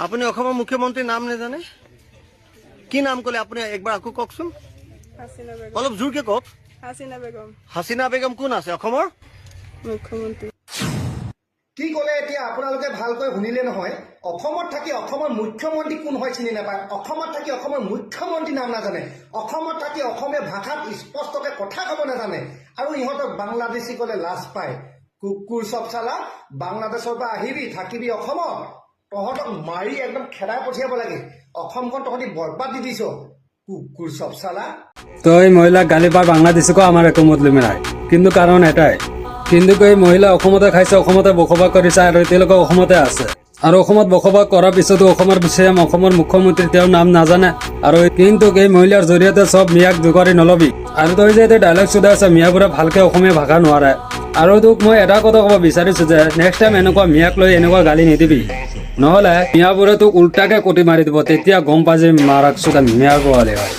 আপুনি অসমৰ মুখ্যমন্ত্ৰীৰ নাম নেজানে? কি নাম ক'লে আপুনি একবাৰ আকৌ কওকচোন। হাসিনা বেগম। অলপ জোৰকে কওক। হাসিনা বেগম হাসিনা বেগম কোন আছে অসমৰ? মুখ্যমন্ত্ৰী। কি ক'লে এতিয়া আপোনালোকে ভালকৈ শুনিলে নহয়। অসমত থাকি অসমৰ মুখ্যমন্ত্ৰী কোন হয় চিনি নাপায়। অসমত থাকি অসমৰ মুখ্যমন্ত্ৰী নাম নাজানে। অসমত থাকি অসমীয়া ভাষাত স্পষ্টকৈ কথা ক'ব নাজানে। আৰু ইহঁতক বাংলাদেশী ক'লে লাজ পায়। কুকুৰ চব চালা, বাংলাদেশৰ পৰা আহিবি থাকিবি অসমত, তহঁতক মাৰি একদম খেদাই পঠিয়াব লাগে। অসমখন তহঁতি বৰবাদ দি দিছ কুকুৰ চব চালা। তো এই মহিলা গালি পার বাংলাদেশিকও আমার একো মতলবি নাই, কিন্তু কারণ এটাই, কিন্তু এই মহিলা অসমতে খাইছে, অসমতে বসবাস কৰিছে আৰু এতিয়ালৈকে অসমতে আছে। আৰু অসমত বসবাস কৰাৰ পিছতো অসমৰ চিএম, অসমৰ মুখ্যমন্ত্ৰী তেওঁৰ নাম নাজানে। আৰু কিন্তু এই মহিলাৰ জৰিয়তে চব মিয়াক জোকাৰি নলবি। আৰু তই যে এতিয়া ডাইলগ চুদা আছে, মিয়াবোৰে ভালকে অসমীয়া ভাষা নোৱাৰে। আৰু তোক মই এটা কথা ক'ব বিচাৰিছো যে নেক্সট টাইম এনেকুৱা মিয়াক লৈ এনেকুৱা গালি নিদিবি, নহ'লে মিয়াবোৰে তোক উল্টাকে কটি মাৰি দিব। তেতিয়া গম পাই যে মাৰাক চোদা মিয়াৰ পোৱালি হয়।